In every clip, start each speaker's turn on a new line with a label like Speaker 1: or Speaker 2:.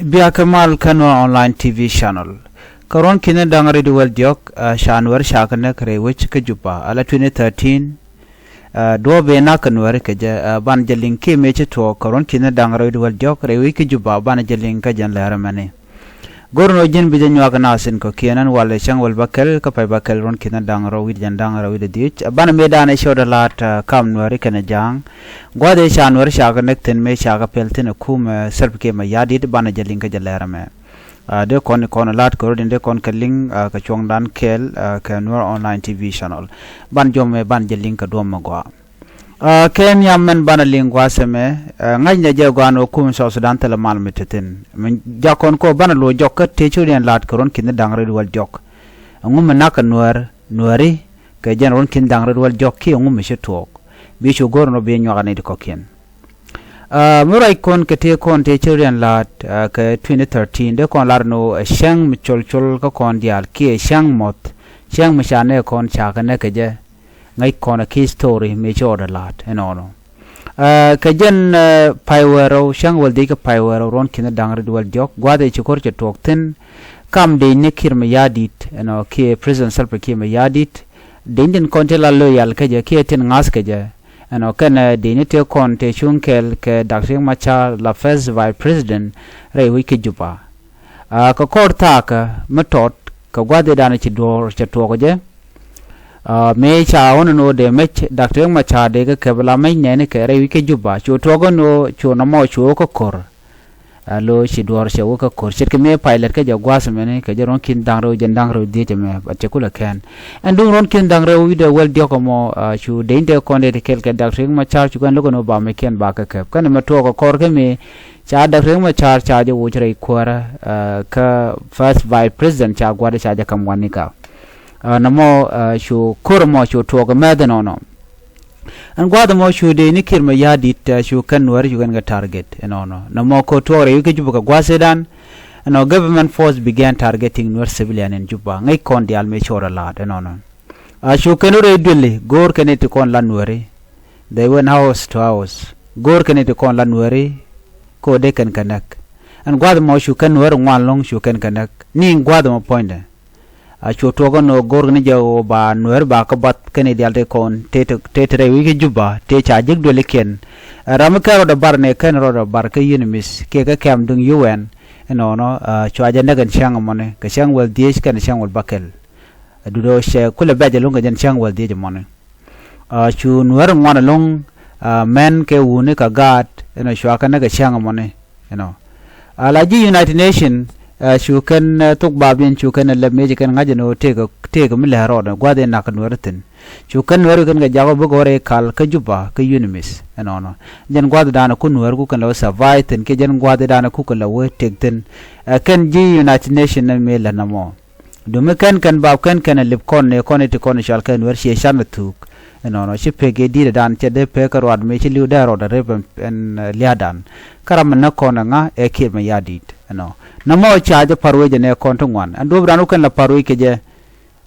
Speaker 1: Biya Kamal Kanwa online TV channel. Karon kine dangari duwal jok shanwar shakane kare which ke juba ala 2013 do be na kanwar ke ban jalin ke meche to karon kine dangari duwal jok re ke juba ban jalin ka jan lara mane. Gorno jin bijan nyaka nasin ko kienan wale chang wal bakel ka pay bakel ron kine dangaro wid jan dangaro wid dich ban medane shoda lat kam nwari kene jang gwade shanwar shakane ten me shaka pelten kum serp ke mayardit ban jalin ka jalera me. De kon lat ko de kon kaling ka chong dan kel ka Nuer online TV channel ban jom ban jalin ka dom magwa ken yammen ban lingwa seme ngai ne je gwano kum so sudan tele mal mitetin men jakon ko ban lo jok te churian lat koron kin dangre wal jok ngum na ka nuari ka jen ron kin dangre wal jok ki ngum she tok bi chu gorno be nyo ne ko ken murai kon ke te kon te churian lat ka 2013 de kon larno shang michol chol ka kon dial ki shang mot shang mishane kon cha ka ne ke je ngai kon a key story me choda lat enono ka jen paiwero shang wal de ka paiwero ron kin dangre wal jok gwade chukor che tok tin kam de ne kir me yadit eno ki prison self ki me yadit den kon te la loyal ka je ki tin ngas ka je eno kan de ne te kon te chunkel ke dr machar la first vice president re wiki juba ka korta ka metot ka gwade dana ci dor che to je me cha on no de mech dr machar de ka kebla mai ne ke re wiki juba chu to go no chu na mo chu ko kor lo ci dor che wo ka kor chit ke me pilot ke ja gwas me ne ke ron kin dang ro jen dang ro de je me ba che kula ken and dung ron kin dang ro wi de wel dio ko mo chu de de kon de kel ke dr machar chu kan lo no ba me ken ba ka ke kan me to ko kor ke me cha dr machar cha je wo chre kwara ka first vice president cha gwa de cha ja kam wani ka namo chu kurmo chu to ko me de no an gwada mo shu de nikir ma yadit shu kan war you ga target no namo ko to re ke juba gwasedan no government force began targeting Nuer civilian in juba ngai kon dial me chora lat no shu kan re dille gor kan te kon lan wari they went house to house gor kan te kon lan wari ko de kan kanak an gwada mo shu kan war ngwan long shu kan kanak ni gwada mo point chu to go no gor ni jaw ba Nuer ba ka bat kene dial de kon te re wi juba te cha jik do leken ram ka ro da bar ne kan ro da bar ka unimis ke ka kam dung un no chu aja na gan chang mone ka chang wal dies kan chang wal bakel du do she kula ba je lunga jan chang wal die mone chu Nuer ngwana long men ke wune ka gat no chu aka na ga chang mone ala ji United Nation shu kan tuk babin shu kan le meje kan ngajeno tega mil haroda gwade na kan werten shu kan wer kan ga jago bu gore kal ka juba ka unimis no jen gwade dana kun wer ku kan law survive ke jen gwade dana ku kan law tegten kan ji United Nation na mela namo dume kan bab kan lip kon ne kon te kon shal kan wer she shan tuk no shi pege di dan che de pe karwad me chi liu da roda rep en liadan karam na kon nga e ke me yadit no namo cha je parwe je ne kon to ngwan ando branu kan la parwe ke je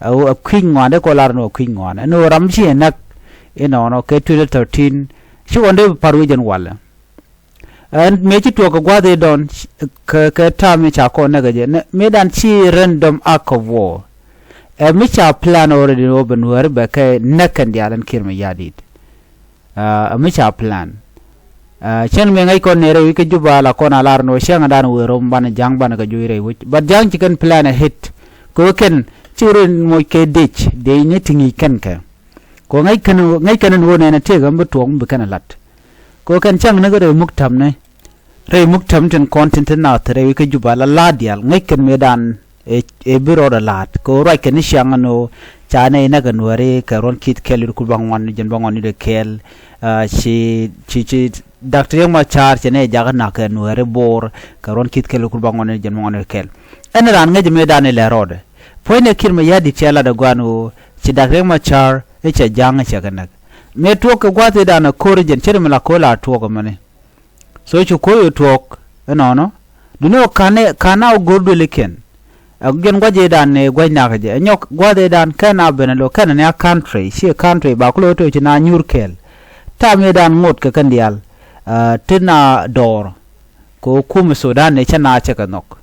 Speaker 1: au queen ngwan de ko lar no queen ngwan no ram chi nak no ke 2013 shi wonde parwe je wala and me chi to ko gwade don ke ta me cha ko na je me dan chi random act of war me cha plan already no benwer ba ke nakan dialan kirme yadit me cha plan chen me ngai kon nere wike juba la kon alar no shang dan we rom ban jang ban ga juire wich but jang chicken plan a hit ko ken chirin mo ke dich de ni tingi ken ka ko ngai kan wo ne na te gam tuong bu kan lat ko kan chang na ga re muktam ne re muktam ten content na tere wike juba la ladial ngai kan me dan e biro da lat ko rai ken shang no cha ne na ga nuare ka ron kit kel ku bangwan jen bangwan ni de kel chi dr machar chene jaga na ka Nuer bor karon kit kel ku bangon jen mon kel en ran nge me dan le rode poine kir me yadi chela da gwanu chi dr machar e che janga chagana me to ka gwate dan ko jen chere me la ko la to ko mane so chu ko yo tok no duno kana gordo leken gen gwaje dan ne gwanya ka je nyok gwade dan kana benalo kana ne country shi country ba ko to chi na nyur kel ta me dan ngot ka kan dial tina dor ko kum Sudan ne chana che kanok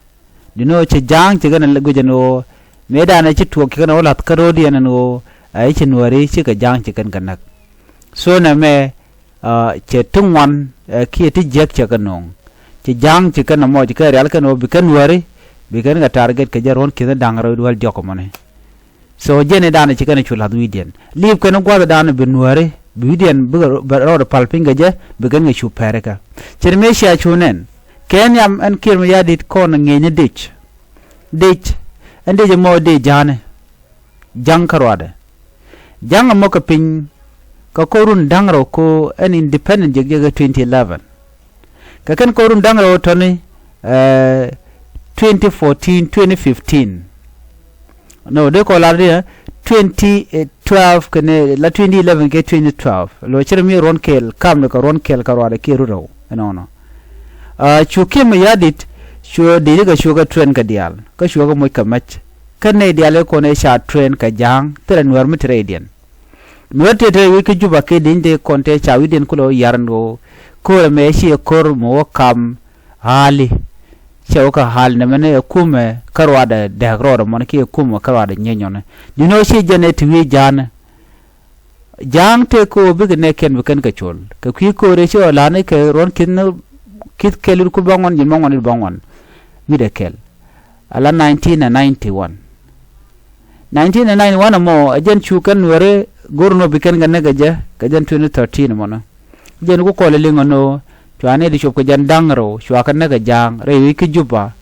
Speaker 1: dino che jang che gana lagu jano meda na che tuok kana wala karodi no ai che nuari che ka jang che kan kanak so na me che tungwan ki ti jek che kanong che jang che kan mo che ka real kan bi kan nuari bi kan ga target ka jaron ki da dangaro wal joko mone so jene dana che kan chula duiden lip kan gwa dana bi nuari bidian ro palpinga je bi kan ngi chu pereka che me sha chunen kenyam an Kiir mayardit kon ngene dich ande mo de jane jang karwade jang mo ka pin ka korun dangro ko an independent je 2011 ka kan korun dangro toni 2014 2015 no de ko la 2012 kene la 2011 ke 2012 lo chermi ron kel kam ko ron kel karwade Kiiru ro no chukim mayardit shu de ga shu ga train ka dial ka shu ga moy ka mach kan ne dial ko ne sha train ka jang tren war mi tradian nuer te wi ka juba ke din de konte cha wi den kulo yarno ko me shi kor mo kam hali che ka hal ne mene kume karwa da ro mon ki kume karwa da nyenyo ne dino shi jene twi jan jang te ko bi ne ken kan ka chol ka ki ko re shi la ne ke ron kin kit kelul ku bangon jin bangon bangon mi de kel ala 1991 mo ajen chukan were gorno biken ganne gaja kajan 2013 mo na jen ku ko le ngono chwane di chop ko jan dangro chwa kan na gajang re wi ki juba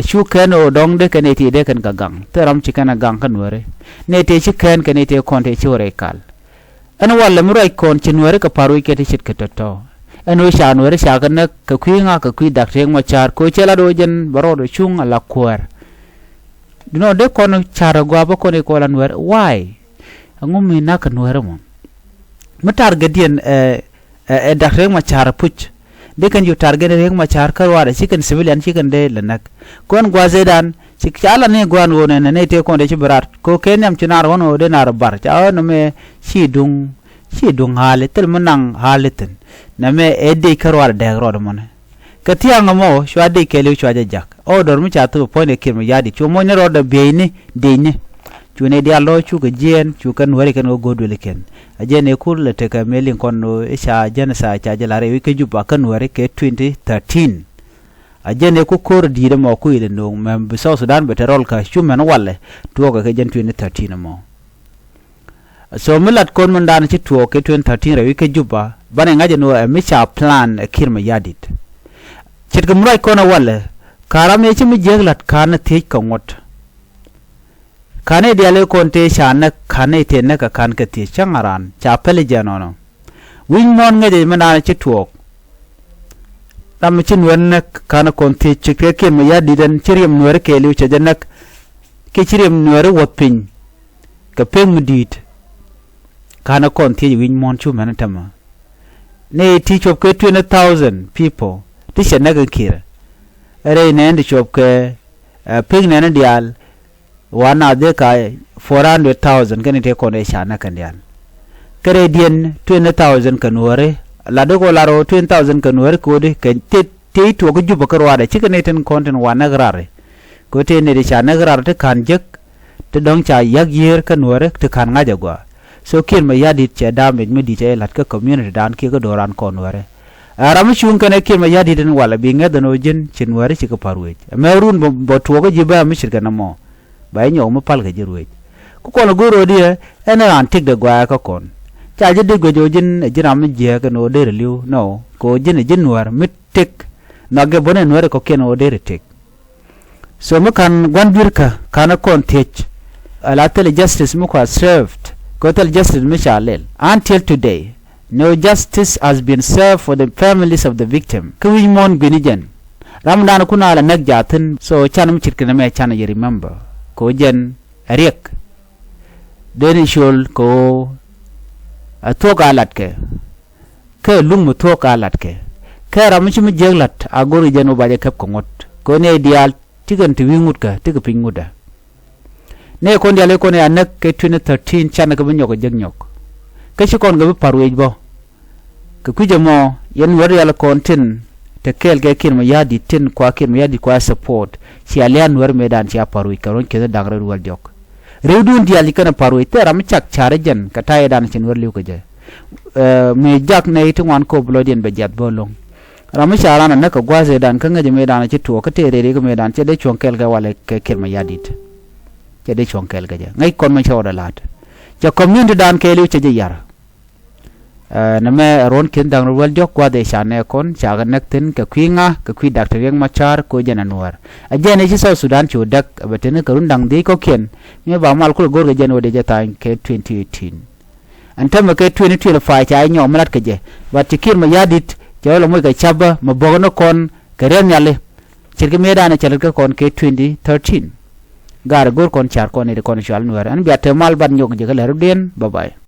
Speaker 1: chukan o dong de kan eti de kan gagang teram chikana gang kan were ne te chikan kan eti konte chore kal an wala murai kon chinwere ka paru ke te chit ketoto eno shan were shagan ka kwinga ka kwi dakteng machar ko chela do jen baro do chung ala kwar dino de kono chara gwa ba kono ko lan wer why ngum na kan wer mo mutar gadien dakteng machar puch de kan yu target reng machar karwara chicken civilian chicken de lanak kon gwa zedan chik chala ne gwan wona ne te ko de chibrat ko kenyam chinar wono de nar bar cha no me shidung hale tel menang haleten na me ede karwar de rod mon katia ngamo shwa de kele shwa jak o dor mu chatu point Kiir mayardit chu mo ne rod beine deine chu ne dia lo chu ga jen chu kan wari kan go dole ken ajene kul le te ka melin kon no isha jana sa cha jala re ke juba kan wari ke 2013 ajene ku kor di de mo ku ile no mem so Sudan beterol ka chu men walle to ga ke jen 2013 mo so milat kon mun dan ci to ke 2013 re ke juba bane ngaje no mi cha plan Kiir mayardit cit gum ray kono wala karame ci mi jeglat kana tej ka ngot kane diale konte shana kane te na ka kan ka te changaran cha pele janono win mon ngaje mana ci to dam ci wen kana konte ci ke Kiir mayardit den cirem nuer ke liu ci janak ke cirem nuer wopin ka peng mudit kana kon ti win mon chu man tama ne teach of 20,000 people ti shena ga Kiir are ne ndi chop ke ping ne dial wana de ka 400,000 kan te kon e shana kan dial kare dien 20,000 kan wore la do ko laro 20,000 kan wore ko de kan te to ko juba karwa da cikin ne ten content wana grare ko te ne de shana grare te kan jek te dong cha yag yer kan wore te kan nga jagwa so Kiir mayardit che damage mi dite lat ka community dan ki go doran kon wore aram chung kan Kiir mayardit den wala bi ngada no jin chin wore ci ko parwe merun bo to go jiba mi shirka na mo bay nyo mo pal ga jirwe ko kono goro die ena an tik de gwa ka kon cha je de go jin jiram je ka no de liu no ko jin war mit tik na ge bonen wore ko ken o de tik so mo kan gwan birka kana kon tech ala tele justice mo ko served Total justice Michalel. Until today, no justice has been served for the families of the victim. Kwi mon binijen. Ramadan kuna ala nagjatin so chanam chirkina me chana you remember. Ko jen riek. Deni shul ko tok alatke. Ke lung tok alatke. Ke ramichi mi jeglat agori jeno baje kep kongot. Ko ne dial tigan tiwingut ka tiga pinguda. Ne kon diale kon ya nak ke 2013 chana ka binyo ko jegnyok ke ci kon ga parwej bo ke kuje mo yen wari ala kon tin
Speaker 2: te kel ke Kiir mayardit tin kwa Kiir mayardit kwa support si alian Nuer medan si aparui karon kede dangre rual jok reudun diali kana parui te ram chak chare jen katay dan chin Nuer liu ke je me jak ne tungwan ko blodien be jat bolong ram charana na ka gwaze dan kan ngaje medan ci to ka tere re ko medan ce de chonkel ga wale ke Kiir mayardit ce de chonkel ga je ngai kon ma chawda lat ja community dan ke liu ce je yar na me ron kin dang rual jok kwa de shane kon chaga nak tin ka kwinga ka kwi doctor yang machar ko jana Nuer a jene ci South Sudan chu dak betene ka run dang de ko ken me ba mal ko gor ga jeno de jata ke 2018 antam ke 2025 cha nyo malat ke je ba ti Kiir mayardit jawlo mo ga chaba ma bogno kon ka ren yale cirke medana chalat ka kon ke 2013 gar gor kon char kon ne kon shal Nuer an biate mal ban nyok je ka leru den bye bye